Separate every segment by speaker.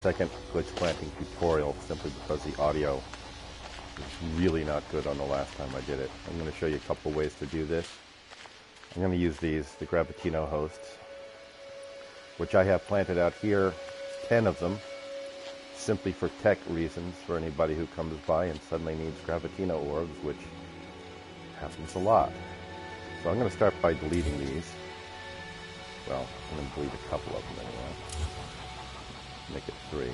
Speaker 1: second glitch planting tutorial simply because the audio is really not good on the last time I did it. I'm going to show you a couple ways to do this. I'm going to use the Gravitino hosts, which I have planted out here, 10 of them, simply for tech reasons for anybody who comes by and suddenly needs Gravitino orbs, which happens a lot. So I'm going to start by deleting these. Well, I'm going to delete a couple of them anyway. Make it 3.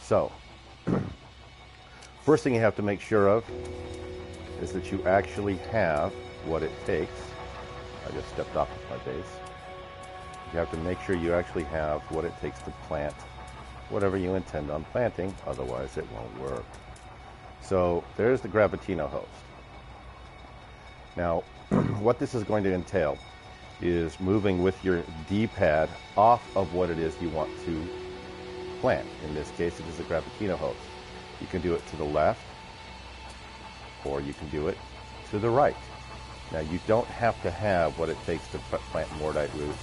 Speaker 1: So, first thing you have to make sure of is that you actually have what it takes. I just stepped off of my base. You have to make sure you actually have what it takes to plant whatever you intend on planting, otherwise it won't work. So there's the Gravitino host. Now, what this is going to entail is moving with your D-pad off of what it is you want to plant. In this case, it is a Gravitino host. You can do it to the left, or you can do it to the right. Now, you don't have to have what it takes to plant Mordite root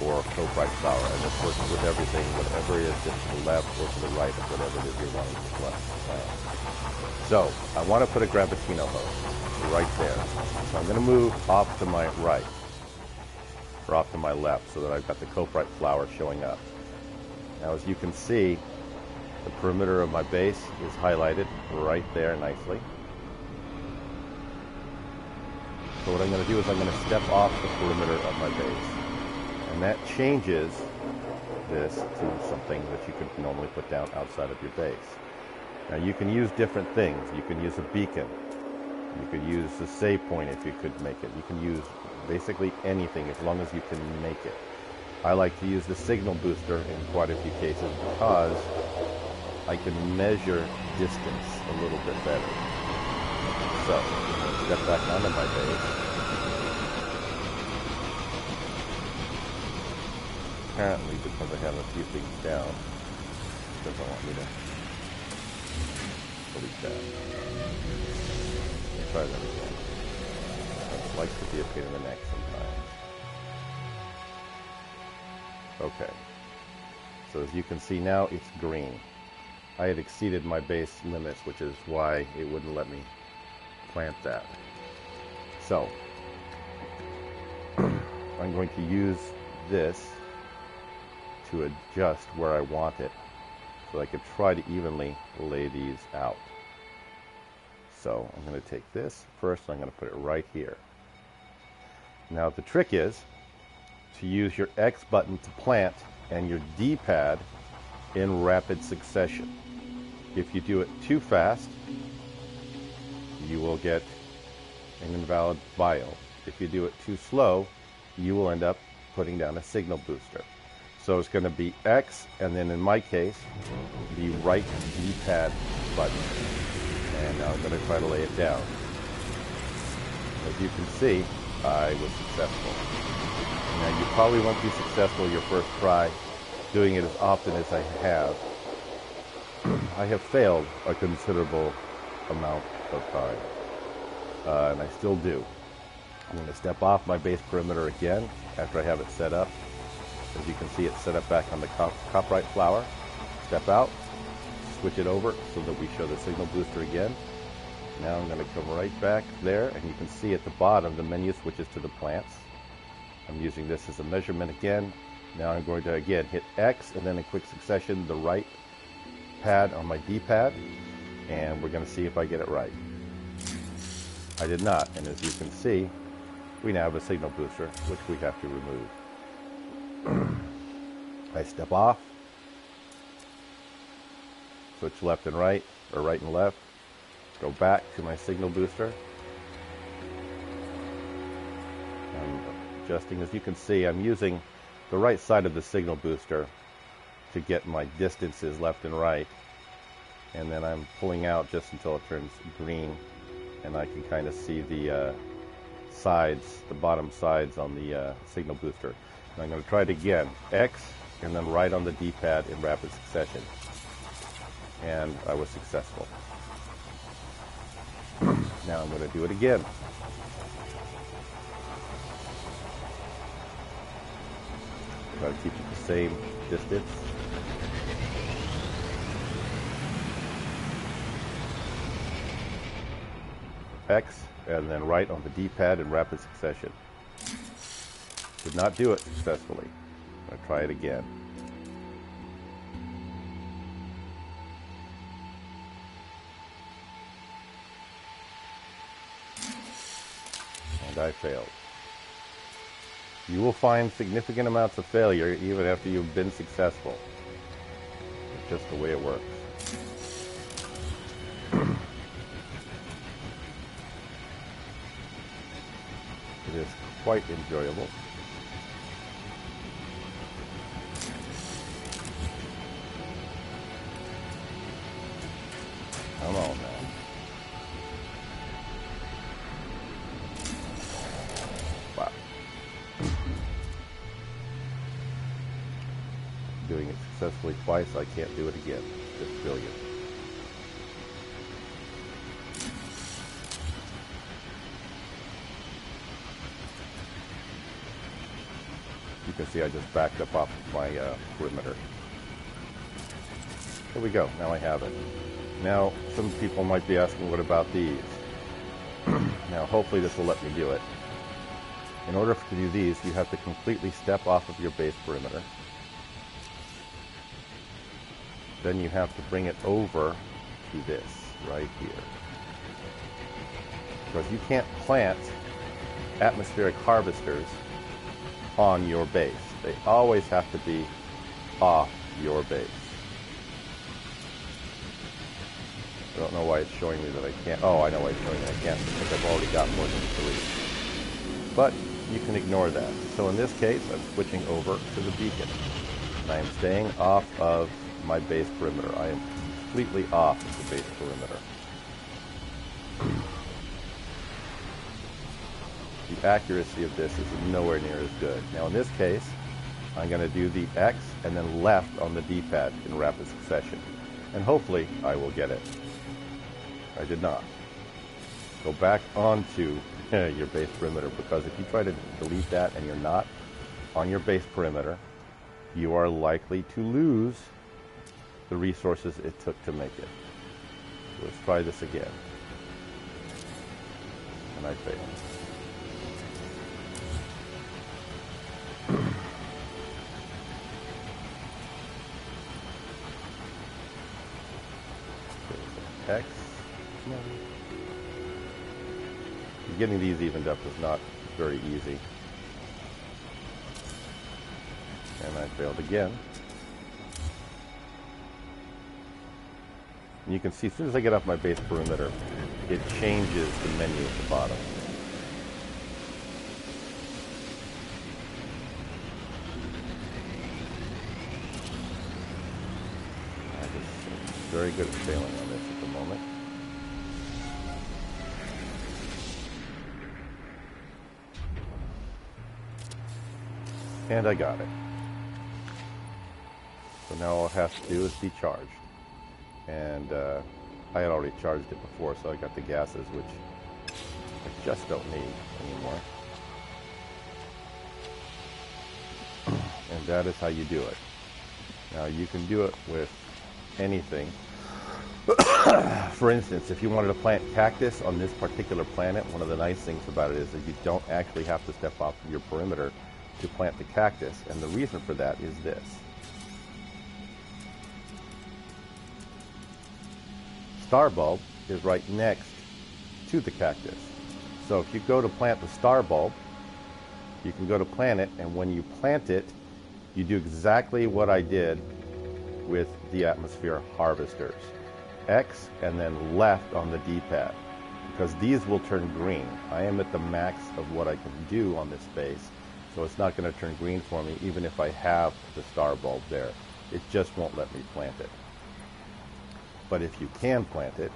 Speaker 1: or Coprite flower, and this works with everything, whatever it is, just to the left or to the right of whatever it is you're wanting to plant. So, I want to put a Gravitino host right there. So I'm going to move off to my right, or off to my left, so that I've got the Coprite flower showing up. Now, as you can see, the perimeter of my base is highlighted right there nicely. So what I'm going to do is I'm going to step off the perimeter of my base. And that changes this to something that you could normally put down outside of your base. Now, you can use different things. You can use a beacon. You could use a save point if you could make it. You can use basically anything as long as you can make it. I like to use the signal booster in quite a few cases because I can measure distance a little bit better. So, step back onto my base. Apparently, because I have a few things down, it doesn't want me to delete that. Let's try that again. It likes to be a pain in the neck sometimes. Okay. So as you can see now, it's green. I had exceeded my base limits, which is why it wouldn't let me plant that. So, I'm going to use this to adjust where I want it, so I could try to evenly lay these out. So I'm going to take this first, I'm going to put it right here. Now the trick is to use your X button to plant and your D-pad in rapid succession. If you do it too fast, you will get an invalid bio. If you do it too slow, you will end up putting down a signal booster. So it's going to be X, and then in my case, the right D-pad button. And now I'm going to try to lay it down. As you can see, I was successful. Now you probably won't be successful your first try doing it as often as I have. I have failed a considerable amount of time, and I still do. I'm going to step off my base perimeter again after I have it set up. As you can see, it's set up back on the Coprite flower. Step out, switch it over so that we show the signal booster again. Now I'm going to come right back there, and you can see at the bottom the menu switches to the plants. I'm using this as a measurement again. Now I'm going to again hit X, and then in quick succession the right pad on my D-pad, and we're going to see if I get it right. I did not, and as you can see, we now have a signal booster, which we have to remove. I step off, switch left and right, or right and left, go back to my signal booster. I'm adjusting. As you can see, I'm using the right side of the signal booster to get my distances left and right, and then I'm pulling out just until it turns green, and I can kind of see the sides, the bottom sides on the signal booster. And I'm going to try it again, X, and then right on the D-pad in rapid succession. And I was successful. Now I'm going to do it again. Try to keep it the same distance. X, and then right on the D-pad in rapid succession. Did not do it successfully. I'm going to try it again. And I failed. You will find significant amounts of failure even after you've been successful. It's just the way it works. It is quite enjoyable. Come on now. Wow. Doing it successfully twice, I can't do it again. Just brilliant. You can see I just backed up off my perimeter. There we go. Now I have it. Now, some people might be asking, what about these? Now, hopefully this will let me do it. In order to do these, you have to completely step off of your base perimeter. Then you have to bring it over to this, right here. Because you can't plant atmospheric harvesters on your base. They always have to be off your base. I don't know why it's showing me that I can't. Oh, I know why it's showing me I can't, because I've already got more than 3. But you can ignore that. So in this case, I'm switching over to the beacon. And I am staying off of my base perimeter. I am completely off of the base perimeter. The accuracy of this is nowhere near as good. Now in this case, I'm going to do the X and then left on the D-pad in rapid succession. And hopefully I will get it. I did not. Go back onto your base perimeter, because if you try to delete that and you're not on your base perimeter, you are likely to lose the resources it took to make it. So let's try this again. And I failed. X. No. Getting these evened up is not very easy. And I failed again. And you can see as soon as I get off my base perimeter, it changes the menu at the bottom. I'm very good at failing on this at the moment. And I got it. So now all I have to do is decharge. And I had already charged it before, so I got the gases, which I just don't need anymore. And that is how you do it. Now you can do it with anything. For instance, if you wanted to plant cactus on this particular planet, one of the nice things about it is that you don't actually have to step off of your perimeter to plant the cactus, and the reason for that is this. Star bulb is right next to the cactus. So if you go to plant the star bulb, you can go to plant it, and when you plant it, you do exactly what I did with the atmosphere harvesters. X and then left on the D-pad, because these will turn green. I am at the max of what I can do on this base, so it's not going to turn green for me even if I have the star bulb there. It just won't let me plant it. But if you can plant it,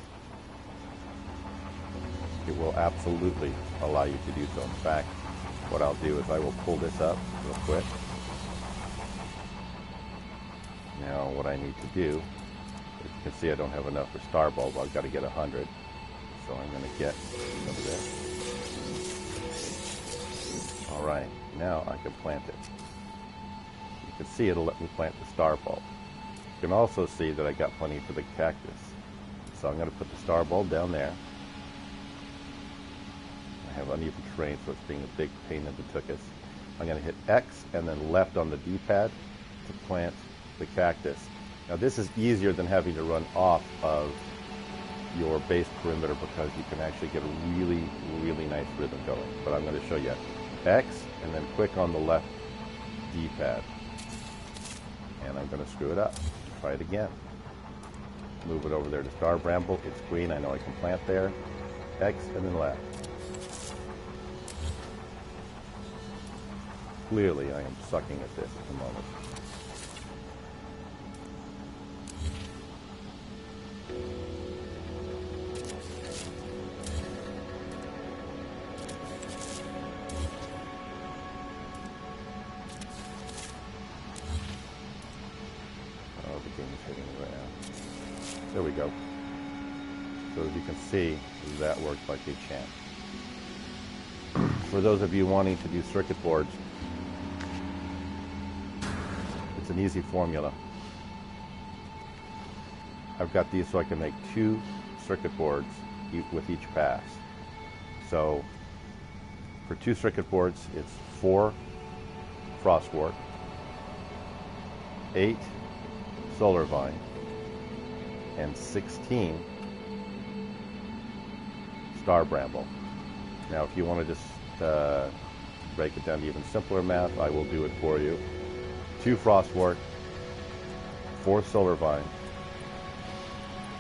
Speaker 1: it will absolutely allow you to do so. In fact, what I'll do is I will pull this up real quick. Now what I need to do, as you can see I don't have enough for star bulb. I've got to get 100. So I'm going to get some of this. All right, now I can plant it. You can see it'll let me plant the star bulb. You can also see that I got plenty for the cactus. So I'm going to put the star bulb down there. I have uneven terrain, so it's being a big pain in the tuchus. I'm going to hit X and then left on the D-pad to plant the cactus. Now this is easier than having to run off of your base perimeter because you can actually get a really, really nice rhythm going. But I'm going to show you X and then click on the left D-pad. And I'm going to screw it up. Try it again. Move it over there to Star Bramble. It's green. I know I can plant there. X and then left. Clearly, I am sucking at this at the moment. Oh, the game is hitting me right now. There we go. So as you can see, that worked like a champ. For those of you wanting to do circuit boards, it's an easy formula. I've got these so I can make 2 circuit boards with each pass. So for 2 circuit boards, it's 4 Frostwort, 8 Solar Vine, and 16 Star Bramble. Now if you want to just break it down to even simpler math, I will do it for you. 2 Frostwort, 4 Solar Vine,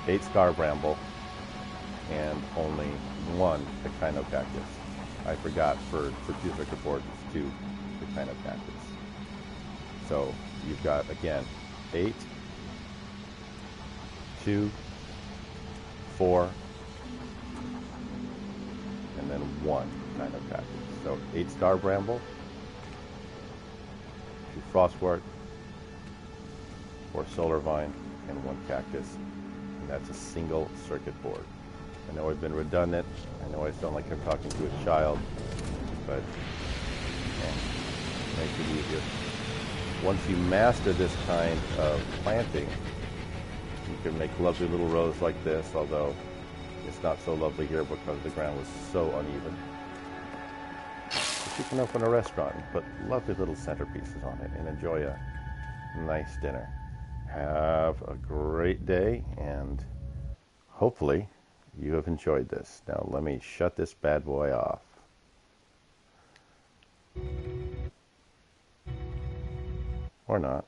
Speaker 1: 8 Star Bramble, and only 1 Echino Cactus. I forgot for 2 circuit boards, it's 2 Echino Cactus. So you've got, again, 8, 2, 4, and then 1 Echino Cactus. So 8 Star Bramble, 2 Frostwort, 4 Solar Vine, and 1 Cactus. And that's a single circuit board. I know I've been redundant. I know I sound like I'm talking to a child, but it makes it easier. Once you master this kind of planting, you can make lovely little rows like this, although it's not so lovely here because the ground was so uneven. But you can open a restaurant and put lovely little centerpieces on it and enjoy a nice dinner. Have a great day, and hopefully you have enjoyed this. Now let me shut this bad boy off. Or not.